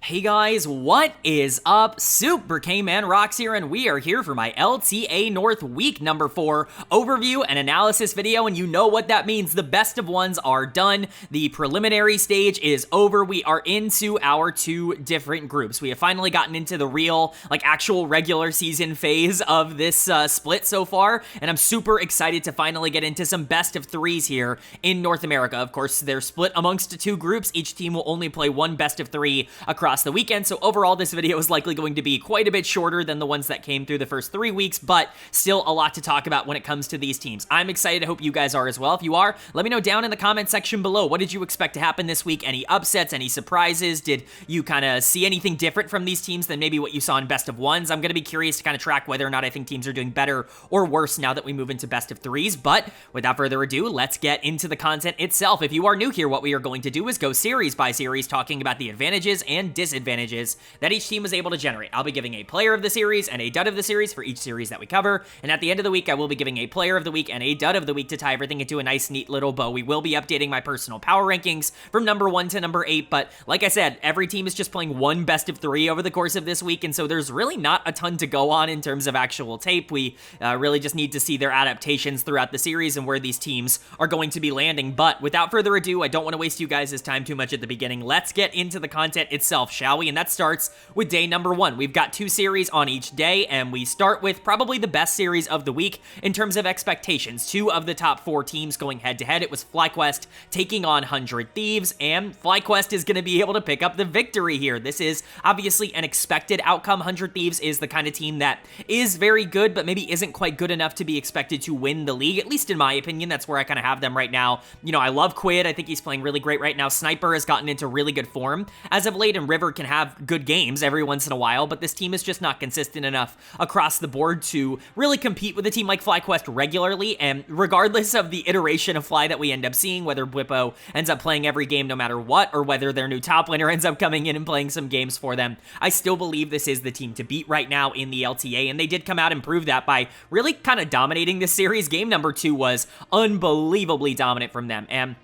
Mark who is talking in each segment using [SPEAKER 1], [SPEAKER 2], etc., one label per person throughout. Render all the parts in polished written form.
[SPEAKER 1] Hey guys, what is up? Super K-Man Rocks here, and we are here for my LTA North Week number 4 overview and analysis video, and you know what that means. The best of ones are done. The preliminary stage is over. We are into our two different groups. We have finally gotten into the real, actual regular season phase of this split so far, and I'm super excited to finally get into some best of threes here in North America. Of course, they're split amongst two groups. Each team will only play one best of 3 across the weekend, so overall this video is likely going to be quite a bit shorter than the ones that came through the first 3 weeks, but still a lot to talk about when it comes to these teams. I'm excited. I hope you guys are as well. If you are, let me know down in the comment section below. What did you expect to happen this week? Any upsets, any surprises? Did you kind of see anything different from these teams than maybe what you saw in best of ones? I'm going to be curious to kind of track whether or not I think teams are doing better or worse now that we move into best of threes, but without further ado, let's get into the content itself. If you are new here, what we are going to do is go series by series talking about the advantages and disadvantages that each team was able to generate. I'll be giving a player of the series and a dud of the series for each series that we cover, and at the end of the week, I will be giving a player of the week and a dud of the week to tie everything into a nice, neat little bow. We will be updating my personal power rankings from number 1 to number 8, but like I said, every team is just playing one best of 3 over the course of this week, and so there's really not a ton to go on in terms of actual tape. We really just need to see their adaptations throughout the series and where these teams are going to be landing, but without further ado, I don't want to waste you guys' time too much at the beginning. Let's get into the content itself, shall we? And that starts with day number 1. We've got 2 series on each day, and we start with probably the best series of the week in terms of expectations. 2 of the top 4 teams going head-to-head. It was FlyQuest taking on 100 Thieves, and FlyQuest is going to be able to pick up the victory here. This is obviously an expected outcome. 100 Thieves is the kind of team that is very good, but maybe isn't quite good enough to be expected to win the league, at least in my opinion. That's where I kind of have them right now. You know, I love Quid. I think he's playing really great right now. Sniper has gotten into really good form as of late, and River can have good games every once in a while, but this team is just not consistent enough across the board to really compete with a team like FlyQuest regularly, and regardless of the iteration of Fly that we end up seeing, whether Bwipo ends up playing every game no matter what, or whether their new top laner ends up coming in and playing some games for them, I still believe this is the team to beat right now in the LTA, and they did come out and prove that by really kind of dominating this series. Game number 2 was unbelievably dominant from them, and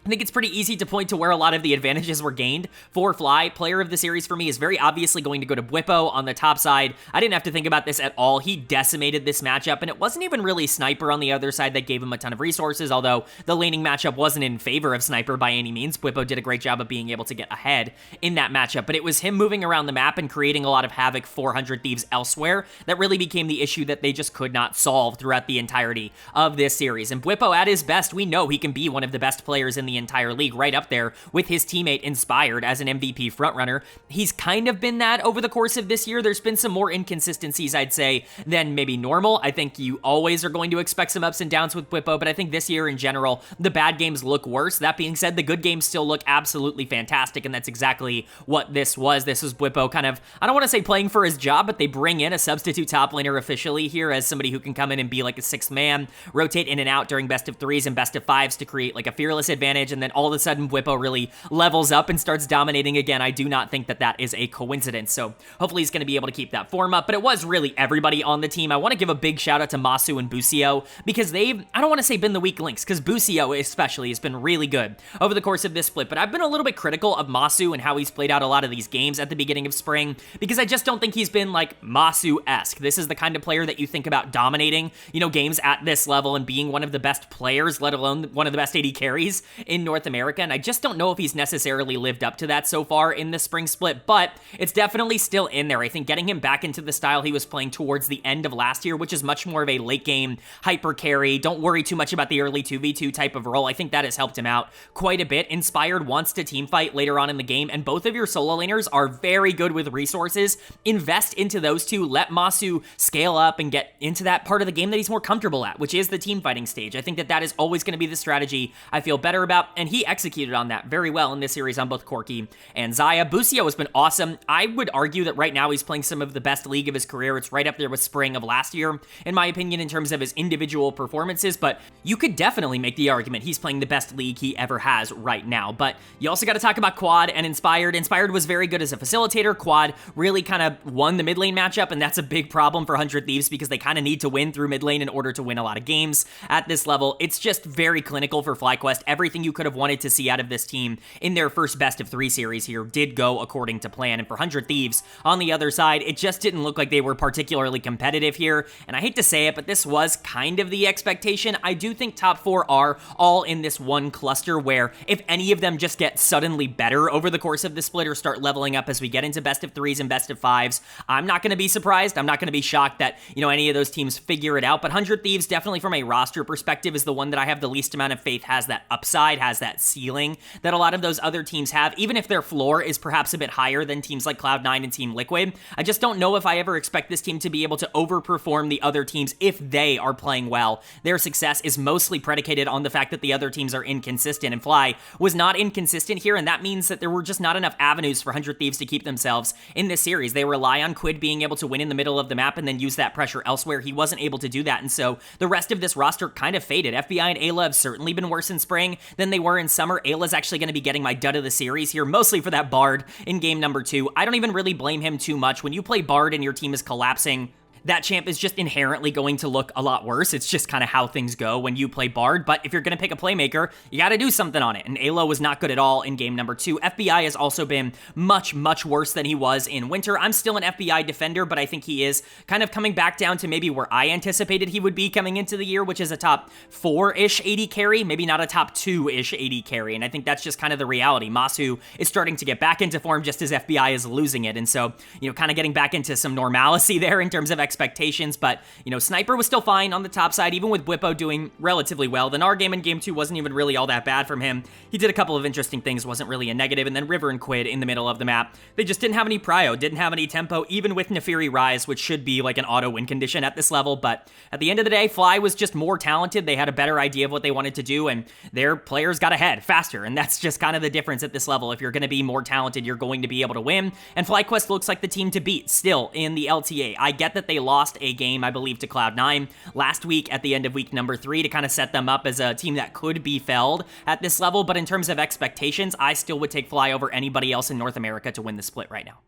[SPEAKER 1] I think it's pretty easy to point to where a lot of the advantages were gained for Fly. Player of the series for me is very obviously going to go to Bwipo on the top side. I didn't have to think about this at all. He decimated this matchup, and it wasn't even really Sniper on the other side that gave him a ton of resources, although the laning matchup wasn't in favor of Sniper by any means. Bwipo did a great job of being able to get ahead in that matchup, but it was him moving around the map and creating a lot of havoc for 100 Thieves elsewhere that really became the issue that they just could not solve throughout the entirety of this series. And Bwipo, at his best, we know he can be one of the best players in the entire league, right up there with his teammate Inspired as an MVP frontrunner. He's kind of been that over the course of this year. There's been some more inconsistencies, I'd say, than maybe normal. I think you always are going to expect some ups and downs with Bwipo, but I think this year in general, the bad games look worse. That being said, the good games still look absolutely fantastic, and that's exactly what this was. This was Bwipo kind of, I don't want to say playing for his job, but they bring in a substitute top laner officially here as somebody who can come in and be like a 6th man, rotate in and out during best of 3s and best of 5s to create like a fearless advantage, and then all of a sudden Bwipo really levels up and starts dominating again. I do not think that that is a coincidence, so hopefully he's going to be able to keep that form up, but it was really everybody on the team. I want to give a big shout out to Masu and Busio because they've, I don't want to say been the weak links, because Busio especially has been really good over the course of this split, but I've been a little bit critical of Masu and how he's played out a lot of these games at the beginning of spring because I just don't think he's been like Masu-esque. This is the kind of player that you think about dominating, you know, games at this level and being one of the best players, let alone one of the best AD carries in North America, and I just don't know if he's necessarily lived up to that so far in the spring split, but it's definitely still in there. I think getting him back into the style he was playing towards the end of last year, which is much more of a late game hyper carry, don't worry too much about the early 2v2 type of role, I think that has helped him out quite a bit. Inspired wants to team fight later on in the game, and both of your solo laners are very good with resources. Invest into those two, let Masu scale up and get into that part of the game that he's more comfortable at, which is the team fighting stage. I think that that is always going to be the strategy I feel better about, and he executed on that very well in this series on both Corki and Xayah. Busio has been awesome. I would argue that right now he's playing some of the best League of his career. It's right up there with spring of last year, in my opinion, in terms of his individual performances, but you could definitely make the argument he's playing the best League he ever has right now. But you also got to talk about Quad and Inspired. Inspired was very good as a facilitator. Quad really kind of won the mid lane matchup, and that's a big problem for 100 Thieves because they kind of need to win through mid lane in order to win a lot of games at this level. It's just very clinical for FlyQuest. Everything you you could have wanted to see out of this team in their first best of 3 series here did go according to plan. And for 100 Thieves on the other side, it just didn't look like they were particularly competitive here. And I hate to say it, but this was kind of the expectation. I do think top 4 are all in this one cluster where if any of them just get suddenly better over the course of the split or start leveling up as we get into best of 3s and best of 5s, I'm not going to be surprised. I'm not going to be shocked that, any of those teams figure it out. But 100 Thieves, definitely from a roster perspective, is the one that I have the least amount of faith has that upside, has that ceiling that a lot of those other teams have, even if their floor is perhaps a bit higher than teams like Cloud9 and Team Liquid. I just don't know if I ever expect this team to be able to overperform the other teams if they are playing well. Their success is mostly predicated on the fact that the other teams are inconsistent, and Fly was not inconsistent here, and that means that there were just not enough avenues for 100 Thieves to keep themselves in this series. They rely on Quid being able to win in the middle of the map and then use that pressure elsewhere. He wasn't able to do that, and so the rest of this roster kind of faded. FBI and Ayla have certainly been worse in spring than they were in summer. Ayla's actually going to be getting my dud of the series here, mostly for that Bard in game number 2. I don't even really blame him too much. When you play Bard and your team is collapsing, that champ is just inherently going to look a lot worse. It's just kind of how things go when you play Bard, but if you're going to pick a playmaker, you got to do something on it, and Alo was not good at all in game number 2. FBI has also been much, much worse than he was in winter. I'm still an FBI defender, but I think he is kind of coming back down to maybe where I anticipated he would be coming into the year, which is a top 4-ish AD carry, maybe not a top 2-ish AD carry, and I think that's just kind of the reality. Masu is starting to get back into form just as FBI is losing it, and so, kind of getting back into some normalcy there in terms of expectations, but, Sniper was still fine on the top side, even with Bwipo doing relatively well. The Gnar game in game 2 wasn't even really all that bad from him. He did a couple of interesting things, wasn't really a negative, and then River and Quid in the middle of the map. They just didn't have any prio, didn't have any tempo, even with Nefiri Rise, which should be like an auto win condition at this level, but at the end of the day, Fly was just more talented. They had a better idea of what they wanted to do, and their players got ahead faster, and that's just kind of the difference at this level. If you're going to be more talented, you're going to be able to win, and FlyQuest looks like the team to beat still in the LTA. I get that they lost a game, I believe, to Cloud9 last week at the end of week number 3 to kind of set them up as a team that could be felled at this level, but in terms of expectations, I still would take Fly over anybody else in North America to win the split right now.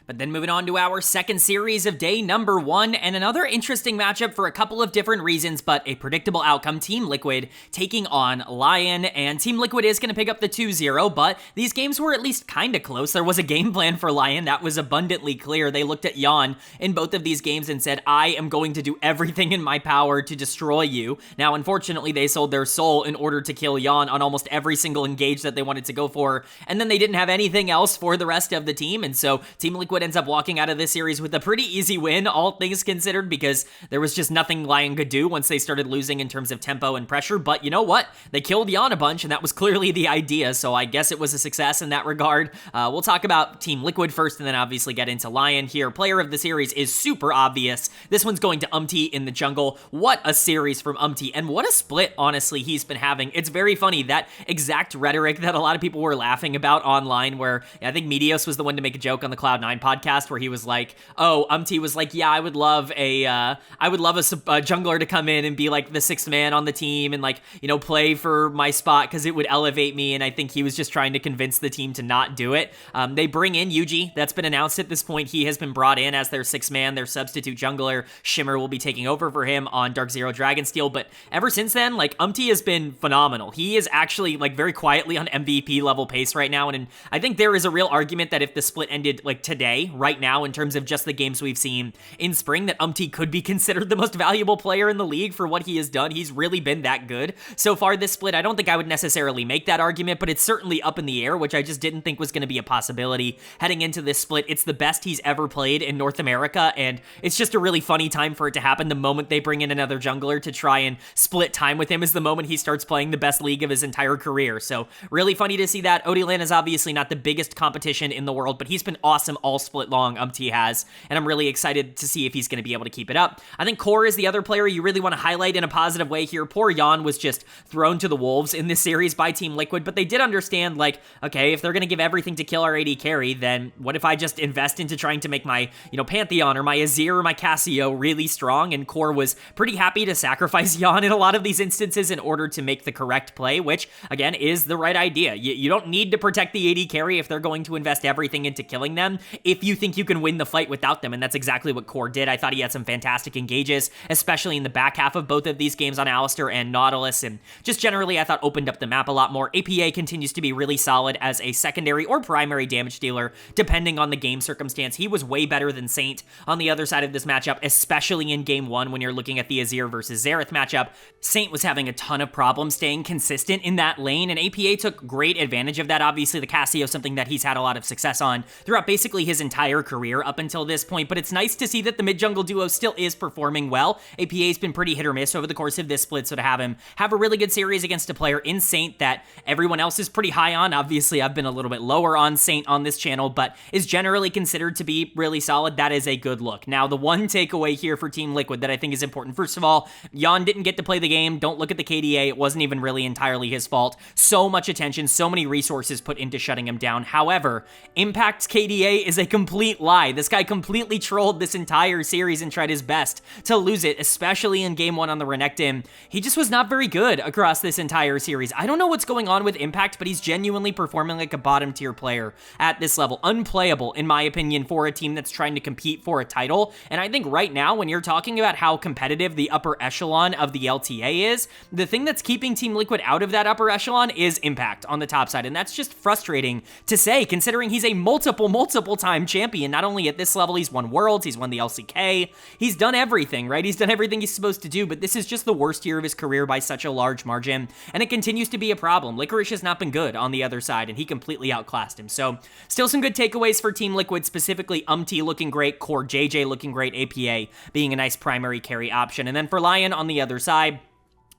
[SPEAKER 1] But then moving on to our second series of day number 1, and another interesting matchup for a couple of different reasons, but a predictable outcome. Team Liquid taking on LYON, and Team Liquid is going to pick up the 2-0, but these games were at least kind of close. There was a game plan for LYON that was abundantly clear. They looked at LYON in both of these games and said, I am going to do everything in my power to destroy you. Now, unfortunately, they sold their soul in order to kill LYON on almost every single engage that they wanted to go for, and then they didn't have anything else for the rest of the team, and so Team Liquid ends up walking out of this series with a pretty easy win, all things considered, because there was just nothing LYON could do once they started losing in terms of tempo and pressure. But you know what? They killed LYON a bunch, and that was clearly the idea, so I guess it was a success in that regard. We'll talk about Team Liquid first, and then obviously get into LYON here. Player of the series is super obvious. This one's going to Umti in the jungle. What a series from Umti, and what a split, honestly, he's been having. It's very funny, that exact rhetoric that a lot of people were laughing about online, where I think Medios was the one to make a joke on the Cloud9 podcast, where he was like, Umti was like, yeah, I would love a jungler to come in and be like the 6th man on the team and play for my spot because it would elevate me, and I think he was just trying to convince the team to not do it. They bring in Yuji. That's been announced at this point. He has been brought in as their 6th man, their substitute jungler. Shimmer will be taking over for him on Dark Zero Dragonsteel, but ever since then, Umti has been phenomenal. He is actually very quietly on MVP level pace right now, and I think there is a real argument that if the split ended today, right now, in terms of just the games we've seen in spring, that Umti could be considered the most valuable player in the league for what he has done. He's really been that good so far this split. I don't think I would necessarily make that argument, but it's certainly up in the air, which I just didn't think was going to be a possibility heading into this split. It's the best he's ever played in North America, and it's just a really funny time for it to happen. The moment they bring in another jungler to try and split time with him is the moment he starts playing the best league of his entire career, so really funny to see that. Odilan is obviously not the biggest competition in the world, but he's been awesome all split long. Umti has, and I'm really excited to see if he's going to be able to keep it up. I think Core is the other player you really want to highlight in a positive way here. Poor LYON was just thrown to the wolves in this series by Team Liquid, but they did understand, okay, if they're going to give everything to kill our AD carry, then what if I just invest into trying to make my, Pantheon or my Azir or my Cassio really strong? And Core was pretty happy to sacrifice LYON in a lot of these instances in order to make the correct play, which, again, is the right idea. You don't need to protect the AD carry if they're going to invest everything into killing them. if you think you can win the fight without them, and that's exactly what Core did. I thought he had some fantastic engages, especially in the back half of both of these games on Alistar and Nautilus, and just generally I thought opened up the map a lot more. APA continues to be really solid as a secondary or primary damage dealer, depending on the game circumstance. He was way better than Saint on the other side of this matchup, especially in game 1 when you're looking at the Azir versus Xerath matchup. Saint was having a ton of problems staying consistent in that lane, and APA took great advantage of that. Obviously, the Cassio, something that he's had a lot of success on throughout basically his entire career up until this point, but it's nice to see that the mid-jungle duo still is performing well. APA's been pretty hit or miss over the course of this split, so to have him have a really good series against a player in Saint that everyone else is pretty high on. Obviously, I've been a little bit lower on Saint on this channel, but is generally considered to be really solid. That is a good look. Now, the one takeaway here for Team Liquid that I think is important, first of all, LYON didn't get to play the game. Don't look at the KDA. It wasn't even really entirely his fault. So much attention, so many resources put into shutting him down. However, Impact's KDA is a complete lie. This guy completely trolled this entire series and tried his best to lose it, especially in game 1 on the Renekton. He just was not very good across this entire series. I don't know what's going on with Impact, but he's genuinely performing like a bottom tier player at this level. Unplayable, in my opinion, for a team that's trying to compete for a title. And I think right now, when you're talking about how competitive the upper echelon of the LTA is, the thing that's keeping Team Liquid out of that upper echelon is Impact on the top side. And that's just frustrating to say, considering he's a multiple time champion. Not only at this level, he's won Worlds, he's won the LCK, he's done everything, right? He's done everything he's supposed to do, but this is just the worst year of his career by such a large margin, and it continues to be a problem. Licorice has not been good on the other side, and he completely outclassed him. So, still some good takeaways for Team Liquid, specifically looking great, Core JJ looking great, APA being a nice primary carry option. And then for LYON on the other side,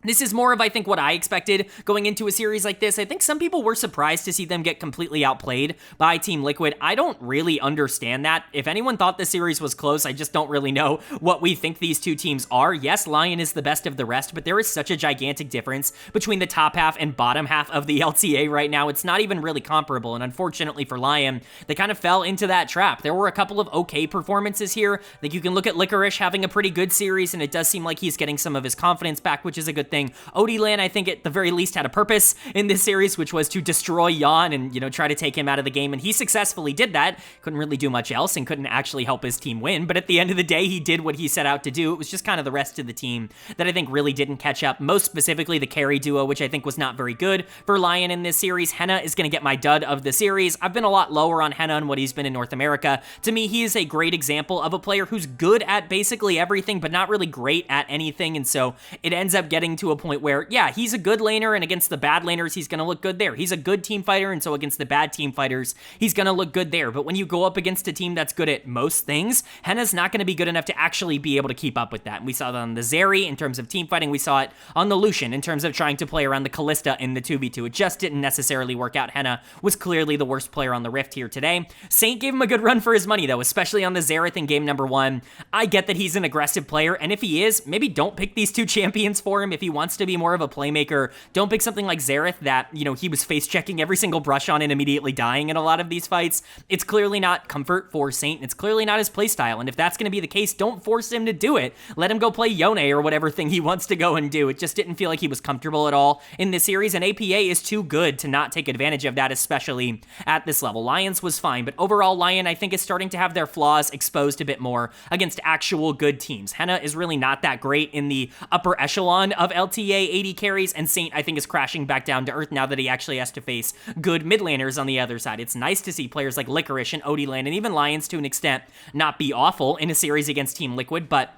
[SPEAKER 1] this is more of, I think, what I expected going into a series like this. I think some people were surprised to see them get completely outplayed by Team Liquid. I don't really understand that. If anyone thought the series was close, I just don't really know what we think these two teams are. Yes, LYON is the best of the rest, but there is such a gigantic difference between the top half and bottom half of the LTA right now. It's not even really comparable, and unfortunately for LYON, they kind of fell into that trap. There were a couple of okay performances here. I think you can look at Licorice having a pretty good series, and it does seem like he's getting some of his confidence back, which is a good thing. LYON, I think, at the very least had a purpose in this series, which was to destroy LYON and, try to take him out of the game, and he successfully did that. Couldn't really do much else and couldn't actually help his team win, but at the end of the day, he did what he set out to do. It was just kind of the rest of the team that I think really didn't catch up, most specifically the carry duo, which I think was not very good for LYON in this series. Henna is going to get my dud of the series. I've been a lot lower on Henna and what he's been in North America. To me, he is a great example of a player who's good at basically everything, but not really great at anything, and so it ends up getting to a point where, yeah, he's a good laner, and against the bad laners, he's going to look good there. He's a good team fighter, and so against the bad team fighters, he's going to look good there. But when you go up against a team that's good at most things, Henna's not going to be good enough to actually be able to keep up with that. And we saw that on the Zeri in terms of team fighting. We saw it on the Lucian in terms of trying to play around the Kalista in the 2v2. It just didn't necessarily work out. Henna was clearly the worst player on the Rift here today. Saint gave him a good run for his money, though, especially on the Xerath in game number 1. I get that he's an aggressive player, and if he is, maybe don't pick these two champions for him. If he wants to be more of a playmaker, don't pick something like Xerath that, he was face-checking every single brush on and immediately dying in a lot of these fights. It's clearly not comfort for Saint. It's clearly not his playstyle, and if that's going to be the case, don't force him to do it. Let him go play Yone or whatever thing he wants to go and do. It just didn't feel like he was comfortable at all in this series, and APA is too good to not take advantage of that, especially at this level. Lions was fine, but overall, LYON, I think, is starting to have their flaws exposed a bit more against actual good teams. Henna is really not that great in the upper echelon of LTA AD carries, and Saint, I think, is crashing back down to earth now that he actually has to face good mid laners on the other side. It's nice to see players like Licorice and Odieland and even Lions to an extent not be awful in a series against Team Liquid, but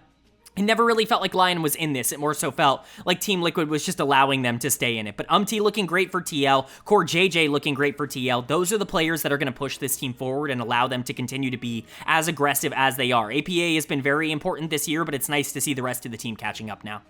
[SPEAKER 1] it never really felt like LYON was in this. It more so felt like Team Liquid was just allowing them to stay in it. But looking great for TL, Core JJ looking great for TL. Those are the players that are going to push this team forward and allow them to continue to be as aggressive as they are. APA has been very important this year, but it's nice to see the rest of the team catching up now.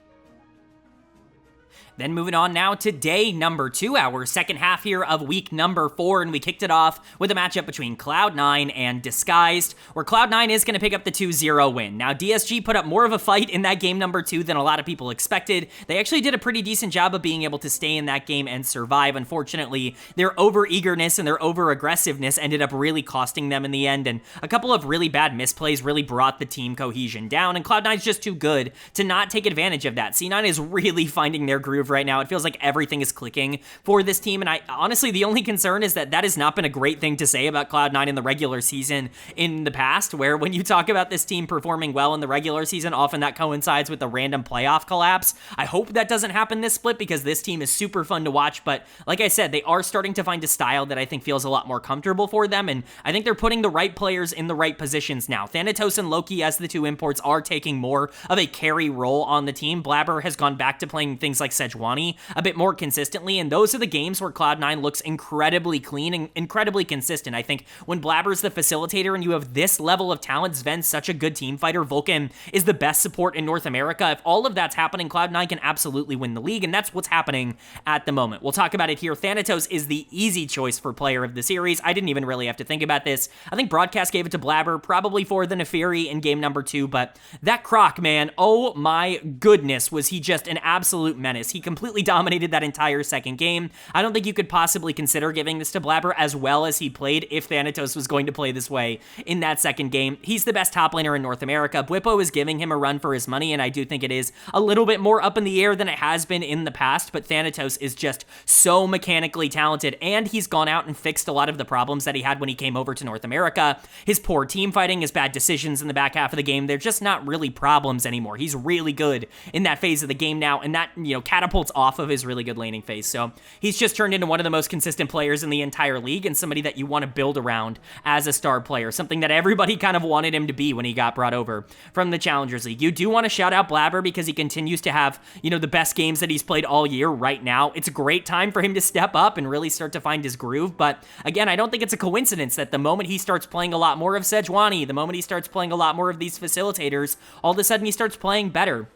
[SPEAKER 1] Then moving on now to day number 2, our second half here of week number 4, and we kicked it off with a matchup between Cloud9 and Disguised, where Cloud9 is going to pick up the 2-0 win. Now, DSG put up more of a fight in that game number 2 than a lot of people expected. They actually did a pretty decent job of being able to stay in that game and survive. Unfortunately, their over-eagerness and their over-aggressiveness ended up really costing them in the end, and a couple of really bad misplays really brought the team cohesion down, and Cloud9's just too good to not take advantage of that. C9 is really finding their groove groove right now. It feels like everything is clicking for this team, and I honestly, the only concern is that has not been a great thing to say about Cloud9 in the regular season in the past, where when you talk about this team performing well in the regular season, often that coincides with a random playoff collapse. I hope that doesn't happen this split because this team is super fun to watch, but like I said, they are starting to find a style that I think feels a lot more comfortable for them, and I think they're putting the right players in the right positions now. Thanatos and Loki as the two imports are taking more of a carry role on the team. Blabber has gone back to playing things like Sejuani a bit more consistently, and those are the games where Cloud9 looks incredibly clean and incredibly consistent. I think when Blabber's the facilitator and you have this level of talent, Sven's such a good team fighter, Vulcan is the best support in North America. If all of that's happening, Cloud9 can absolutely win the league, and that's what's happening at the moment. We'll talk about it here. Thanatos is the easy choice for player of the series. I didn't even really have to think about this. I think Broadcast gave it to Blabber, probably for the Neferi in game number 2, but that Croc, man, oh my goodness, was he just an absolute menace. He completely dominated that entire second game. I don't think you could possibly consider giving this to Blabber as well as he played if Thanatos was going to play this way in that second game. He's the best top laner in North America. Bwipo is giving him a run for his money, and I do think it is a little bit more up in the air than it has been in the past, but Thanatos is just so mechanically talented, and he's gone out and fixed a lot of the problems that he had when he came over to North America. His poor team fighting, his bad decisions in the back half of the game, they're just not really problems anymore. He's really good in that phase of the game now, and that, catapults off of his really good laning phase. So he's just turned into one of the most consistent players in the entire league, and somebody that you want to build around as a star player, something that everybody kind of wanted him to be when he got brought over from the Challengers League. You do want to shout out Blabber because he continues to have, the best games that he's played all year right now. It's a great time for him to step up and really start to find his groove, but again, I don't think it's a coincidence that the moment he starts playing a lot more of Sejuani, the moment he starts playing a lot more of these facilitators, all of a sudden he starts playing better.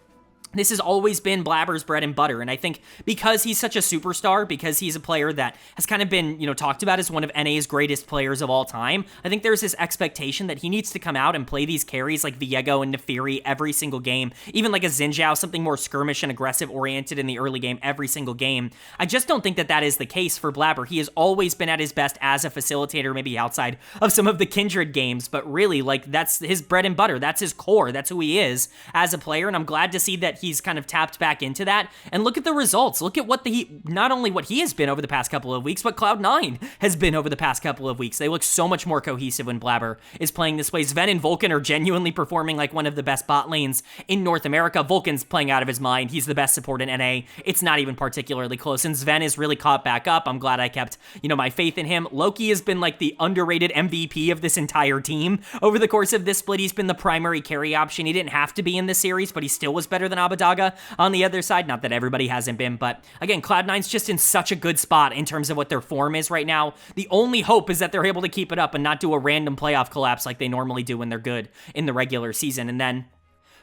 [SPEAKER 1] This has always been Blabber's bread and butter, and I think because he's such a superstar, because he's a player that has kind of been, talked about as one of NA's greatest players of all time, I think there's this expectation that he needs to come out and play these carries like Viego and Neferi every single game, even like a Xin Zhao, something more skirmish and aggressive oriented in the early game every single game. I just don't think that is the case for Blabber. He has always been at his best as a facilitator, maybe outside of some of the Kindred games, but really, that's his bread and butter. That's his core. That's who he is as a player, and I'm glad to see that he's kind of tapped back into that. And look at the results. Look at what not only what he has been over the past couple of weeks, but Cloud9 has been over the past couple of weeks. They look so much more cohesive when Blabber is playing this way. Sven and Vulcan are genuinely performing like one of the best bot lanes in North America. Vulcan's playing out of his mind. He's the best support in NA. It's not even particularly close. And Sven is really caught back up. I'm glad I kept, my faith in him. Loki has been like the underrated MVP of this entire team. Over the course of this split, he's been the primary carry option. He didn't have to be in this series, but he still was better than Abadaga on the other side. Not that everybody hasn't been, but again, Cloud9's just in such a good spot in terms of what their form is right now. The only hope is that they're able to keep it up and not do a random playoff collapse like they normally do when they're good in the regular season. And then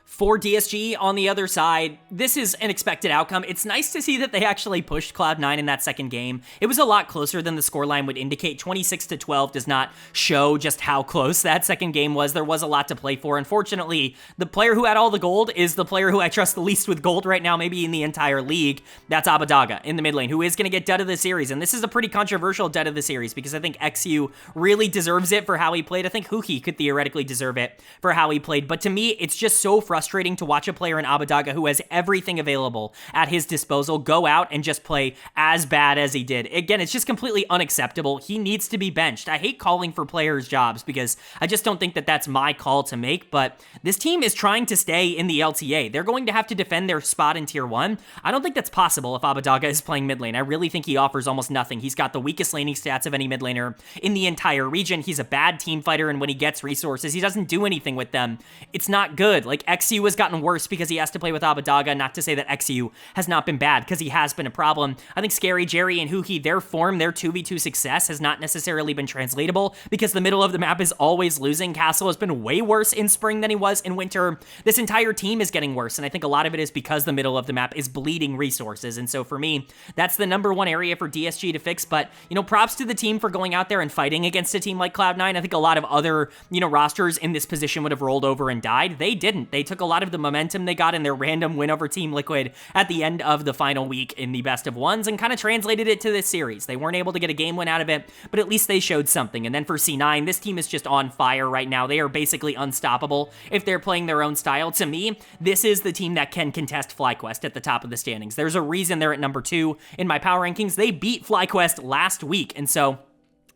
[SPEAKER 1] for DSG on the other side, this is an expected outcome. It's nice to see that they actually pushed Cloud9 in that second game. It was a lot closer than the scoreline would indicate. 26-12 does not show just how close that second game was. There was a lot to play for. Unfortunately, the player who had all the gold is the player who I trust the least with gold right now, maybe in the entire league. That's Abadaga in the mid lane, who is going to get dud of the series. And this is a pretty controversial dud of the series because I think XU really deserves it for how he played. I think Huki could theoretically deserve it for how he played. But to me, it's just so frustrating to watch a player in Abadaga who has everything available at his disposal go out and just play as bad as he did. Again, it's just completely unacceptable. He needs to be benched. I hate calling for players' jobs because I just don't think that that's my call to make, but this team is trying to stay in the LTA. They're going to have to defend their spot in Tier 1. I don't think that's possible if Abadaga is playing mid lane. I really think he offers almost nothing. He's got the weakest laning stats of any mid laner in the entire region. He's a bad team fighter, and when he gets resources, he doesn't do anything with them. It's not good. Like, XU has gotten worse because he has to play with Abadaga, not to say that XU has not been bad, because he has been a problem. I think Scary, Jerry, and Huki, their form, their 2v2 success has not necessarily been translatable, because the middle of the map is always losing. Castle has been way worse in spring than he was in winter. This entire team is getting worse, and I think a lot of it is because the middle of the map is bleeding resources, and so for me, that's the number one area for DSG to fix, but, props to the team for going out there and fighting against a team like Cloud9. I think a lot of other, rosters in this position would have rolled over and died. They didn't. They took a lot of the momentum they got in their random win over Team Liquid at the end of the final week in the best of ones and kind of translated it to this series. They weren't able to get a game win out of it, but at least they showed something. And then for C9, this team is just on fire right now. They are basically unstoppable if they're playing their own style. To me, this is the team that can contest FlyQuest at the top of the standings. There's a reason they're at number 2 in my power rankings. They beat FlyQuest last week, and so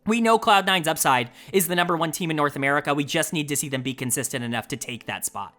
[SPEAKER 1] we know Cloud9's upside is the number 1 team in North America. We just need to see them be consistent enough to take that spot.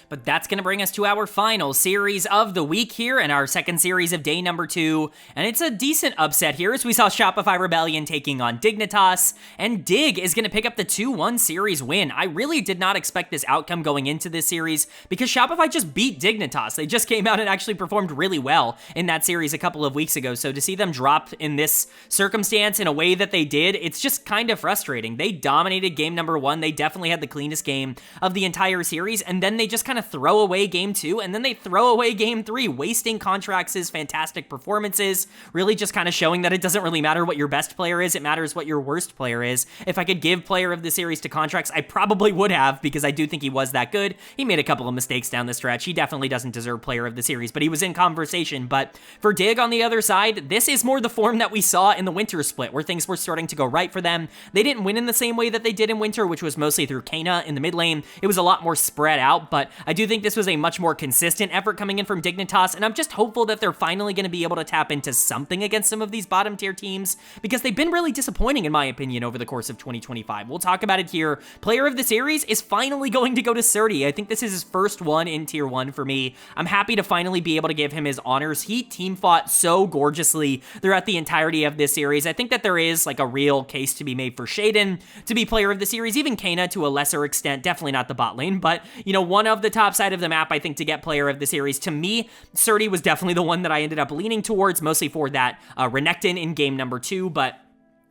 [SPEAKER 1] But that's going to bring us to our final series of the week here and our second series of day number 2. And it's a decent upset here as we saw Shopify Rebellion taking on Dignitas. And Dig is going to pick up the 2-1 series win. I really did not expect this outcome going into this series because Shopify just beat Dignitas. They just came out and actually performed really well in that series a couple of weeks ago. So to see them drop in this circumstance in a way that they did, it's just kind of frustrating. They dominated game number 1. They definitely had the cleanest game of the entire series. And then they just kind of throw away game 2, and then they throw away game 3, wasting Contrax's fantastic performances, really just kind of showing that it doesn't really matter what your best player is, it matters what your worst player is. If I could give player of the series to Contrax, I probably would have, because I do think he was that good. He made a couple of mistakes down the stretch. He definitely doesn't deserve player of the series, but he was in conversation. But for Dig on the other side, this is more the form that we saw in the winter split, where things were starting to go right for them. They didn't win in the same way that they did in winter, which was mostly through Kana in the mid lane. It was a lot more spread out, but I do think this was a much more consistent effort coming in from Dignitas, and I'm just hopeful that they're finally going to be able to tap into something against some of these bottom tier teams, because they've been really disappointing in my opinion over the course of 2025. We'll talk about it here. Player of the series is finally going to go to Surdy. I think this is his first one in tier 1 for me. I'm happy to finally be able to give him his honors. He team fought so gorgeously throughout the entirety of this series. I think that there is like a real case to be made for Shaden to be player of the series, even Kana to a lesser extent, definitely not the bot lane, but you know, one of the top side of the map, I think, to get player of the series. To me, Surdy was definitely the one that I ended up leaning towards, mostly for that Renekton in game number 2, but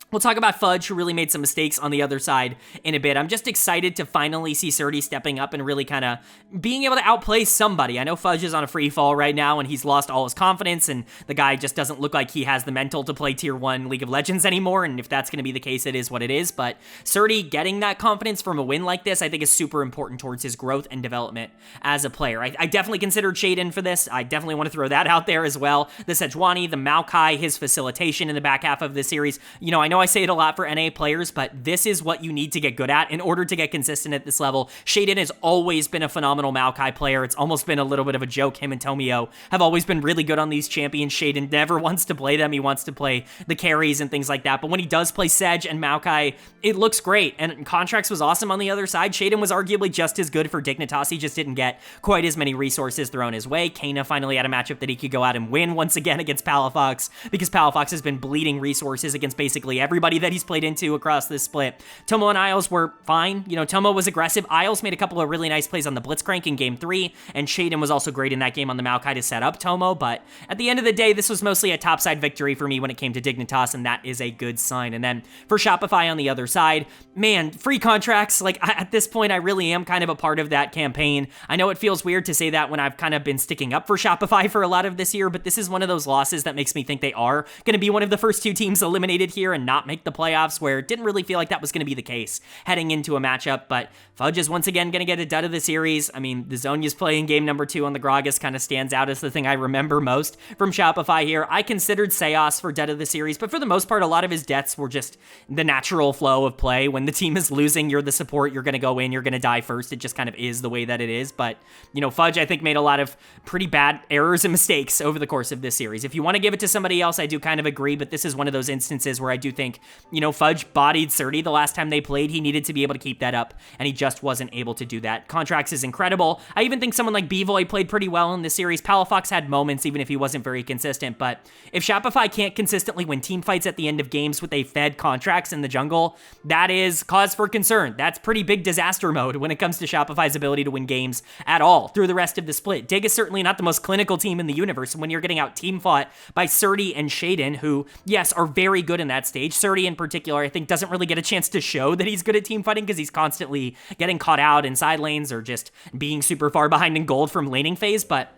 [SPEAKER 1] we'll talk about Fudge, who really made some mistakes on the other side in a bit. I'm just excited to finally see Surdy stepping up and really kind of being able to outplay somebody. I know Fudge is on a free fall right now, and he's lost all his confidence, and the guy just doesn't look like he has the mental to play Tier 1 League of Legends anymore, and if that's going to be the case, it is what it is. But Surdy getting that confidence from a win like this, I think is super important towards his growth and development as a player. I definitely considered Shaden for this. I definitely want to throw that out there as well. The Sejuani, the Maokai, his facilitation in the back half of this series. You know, I know I say it a lot for NA players, but this is what you need to get good at in order to get consistent at this level. Shaden has always been a phenomenal Maokai player. It's almost been a little bit of a joke. Him and Tomio have always been really good on these champions. Shaden never wants to play them. He wants to play the carries and things like that. But when he does play Sej and Maokai, it looks great. And Contrax was awesome on the other side. Shaden was arguably just as good for Dignitas. He just didn't get quite as many resources thrown his way. Kana finally had a matchup that he could go out and win once again against Palafox, because Palafox has been bleeding resources against basically everybody that he's played into across this split. Tomo and Isles were fine. You know, Tomo was aggressive. Isles made a couple of really nice plays on the Blitzcrank in game 3, and Shaden was also great in that game on the Maokai to set up Tomo, but at the end of the day, this was mostly a topside victory for me when it came to Dignitas, and that is a good sign. And then for Shopify on the other side, man, free contracts, like at this point, I really am kind of a part of that campaign. I know it feels weird to say that when I've kind of been sticking up for Shopify for a lot of this year, but this is one of those losses that makes me think they are going to be one of the first 2 teams eliminated here and not make the playoffs, where it didn't really feel like that was going to be the case heading into a matchup. But Fudge is once again going to get a dud of the series. I mean, the Zonya's play in game number 2 on the Gragas kind of stands out as the thing I remember most from Shopify here. I considered Seos for dud of the series, but for the most part, a lot of his deaths were just the natural flow of play. When the team is losing, you're the support, you're going to go in, you're going to die first. It just kind of is the way that it is. But, you know, Fudge, I think, made a lot of pretty bad errors and mistakes over the course of this series. If you want to give it to somebody else, I do kind of agree, but this is one of those instances where I do think, you know, Fudge bodied Surdy the last time they played. He needed to be able to keep that up, and he just wasn't able to do that. Contrax is incredible. I even think someone like Bvoy played pretty well in this series. Palafox had moments, even if he wasn't very consistent, but if Shopify can't consistently win team fights at the end of games with a fed Contrax in the jungle, that is cause for concern. That's pretty big disaster mode when it comes to Shopify's ability to win games at all through the rest of the split. Dig is certainly not the most clinical team in the universe when you're getting out team fought by Surdy and Shaden, who, yes, are very good in that stage. Surdy in particular, I think, doesn't really get a chance to show that he's good at team fighting because he's constantly getting caught out in side lanes or just being super far behind in gold from laning phase, but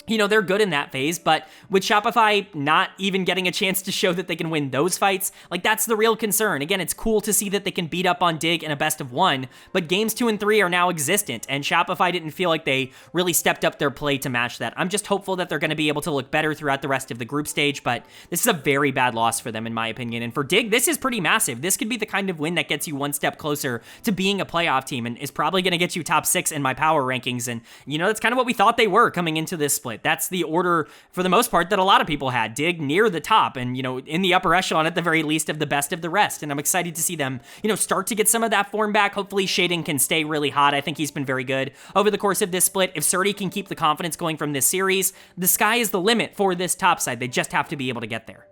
[SPEAKER 1] they're good in that phase, but with Shopify not even getting a chance to show that they can win those fights, like that's the real concern. Again, it's cool to see that they can beat up on Dig in a best of 1, but games 2 and 3 are now existent, and Shopify didn't feel like they really stepped up their play to match that. I'm just hopeful that they're going to be able to look better throughout the rest of the group stage, but this is a very bad loss for them in my opinion. And for Dig, this is pretty massive. This could be the kind of win that gets you one step closer to being a playoff team and is probably going to get you top 6 in my power rankings. And that's kind of what we thought they were coming into this split. That's the order, for the most part, that a lot of people had. Dig near the top and, in the upper echelon at the very least of the best of the rest. And I'm excited to see them, start to get some of that form back. Hopefully Shaden can stay really hot. I think he's been very good over the course of this split. If Surdy can keep the confidence going from this series, the sky is the limit for this top side. They just have to be able to get there.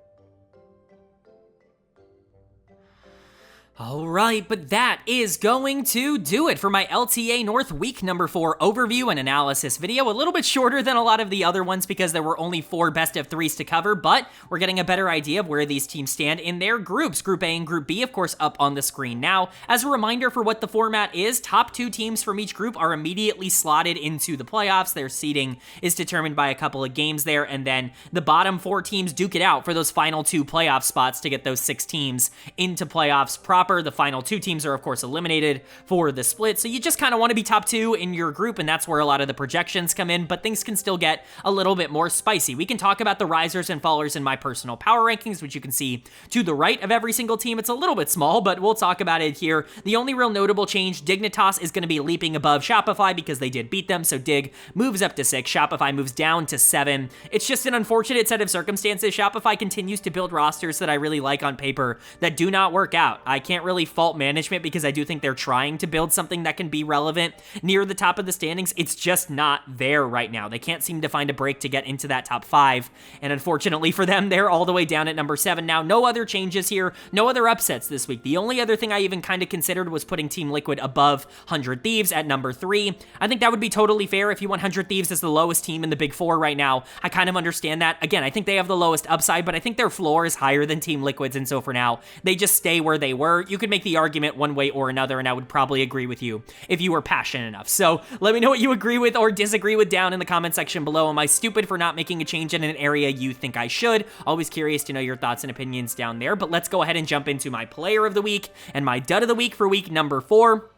[SPEAKER 1] All right, but that is going to do it for my LTA North Week number 4 overview and analysis video. A little bit shorter than a lot of the other ones because there were only 4 best of 3s to cover, but we're getting a better idea of where these teams stand in their groups. Group A and Group B, of course, up on the screen now. As a reminder for what the format is, top 2 teams from each group are immediately slotted into the playoffs. Their seeding is determined by a couple of games there, and then the bottom 4 teams duke it out for those final 2 playoff spots to get those 6 teams into playoffs proper. The final 2 teams are, of course, eliminated for the split, so you just kind of want to be top 2 in your group, and that's where a lot of the projections come in, but things can still get a little bit more spicy. We can talk about the risers and fallers in my personal power rankings, which you can see to the right of every single team. It's a little bit small, but we'll talk about it here. The only real notable change, Dignitas is going to be leaping above Shopify because they did beat them, so Dig moves up to 6, Shopify moves down to 7. It's just an unfortunate set of circumstances. Shopify continues to build rosters that I really like on paper that do not work out. I can't really fault management because I do think they're trying to build something that can be relevant near the top of the standings. It's just not there right now. They can't seem to find a break to get into that top 5, and unfortunately for them, they're all the way down at number 7 now. No other changes here, no other upsets this week. The only other thing I even kind of considered was putting Team Liquid above 100 Thieves at number 3. I think that would be totally fair if you want 100 Thieves as the lowest team in the Big 4 right now. I kind of understand that. Again, I think they have the lowest upside, but I think their floor is higher than Team Liquid's, and so for now, they just stay where they were. You could make the argument one way or another, and I would probably agree with you if you were passionate enough. So let me know what you agree with or disagree with down in the comment section below. Am I stupid for not making a change in an area you think I should? Always curious to know your thoughts and opinions down there, but let's go ahead and jump into my player of the week and my dud of the week for week number 4.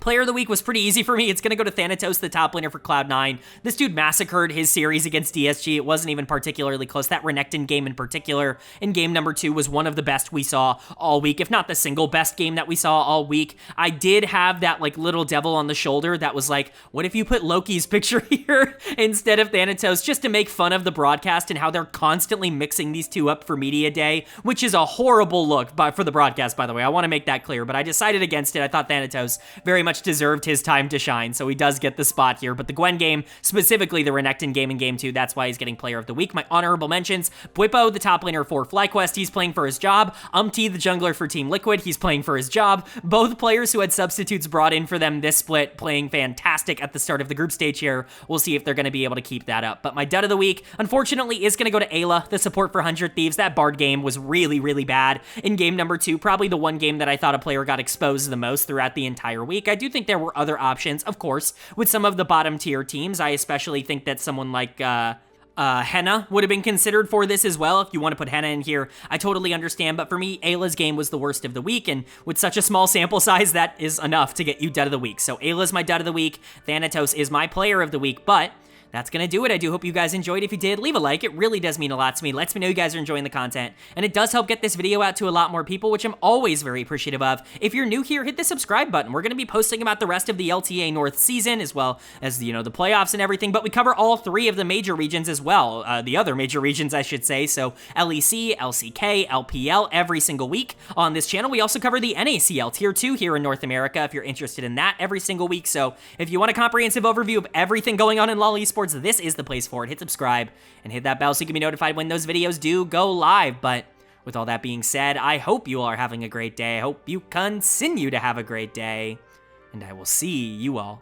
[SPEAKER 1] Player of the week was pretty easy for me. It's going to go to Thanatos, the top laner for Cloud9. This dude massacred his series against DSG. It wasn't even particularly close. That Renekton game in particular, in game number 2, was one of the best we saw all week, if not the single best game that we saw all week. I did have that little devil on the shoulder that was like, what if you put Loki's picture here instead of Thanatos, just to make fun of the broadcast and how they're constantly mixing these two up for media day, which is a horrible look for the broadcast, by the way. I want to make that clear, but I decided against it. I thought Thanatos very much deserved his time to shine, so he does get the spot here. But the Gwen game, specifically the Renekton game in game 2, that's why he's getting player of the week. My honorable mentions, Bwipo, the top laner for FlyQuest, he's playing for his job. Umti, the jungler for Team Liquid, he's playing for his job. Both players who had substitutes brought in for them this split, playing fantastic at the start of the group stage here. We'll see if they're going to be able to keep that up. But my dud of the week, unfortunately, is going to go to Ayla, the support for 100 Thieves. That Bard game was really, really bad in game number 2. Probably the one game that I thought a player got exposed the most throughout the entire week. I do think there were other options, of course, with some of the bottom tier teams. I especially think that someone like Henna would have been considered for this as well. If you want to put Henna in here, I totally understand, but for me, Ayla's game was the worst of the week, and with such a small sample size, that is enough to get you dud of the week. So Ayla's my dud of the week, Thanatos is my player of the week, but that's gonna do it. I do hope you guys enjoyed. If you did, leave a like. It really does mean a lot to me. It lets me know you guys are enjoying the content, and it does help get this video out to a lot more people, which I'm always very appreciative of. If you're new here, hit the subscribe button. We're gonna be posting about the rest of the LTA North season, as well as, the playoffs and everything, but we cover all 3 of the major regions as well. The other major regions, I should say, so LEC, LCK, LPL, every single week on this channel. We also cover the NACL Tier 2 here in North America, if you're interested in that, every single week. So if you want a comprehensive overview of everything going on in LoL Esports, this is the place for it. Hit subscribe and hit that bell so you can be notified when those videos do go live. But with all that being said, I hope you all are having a great day. I hope you continue to have a great day, and I will see you all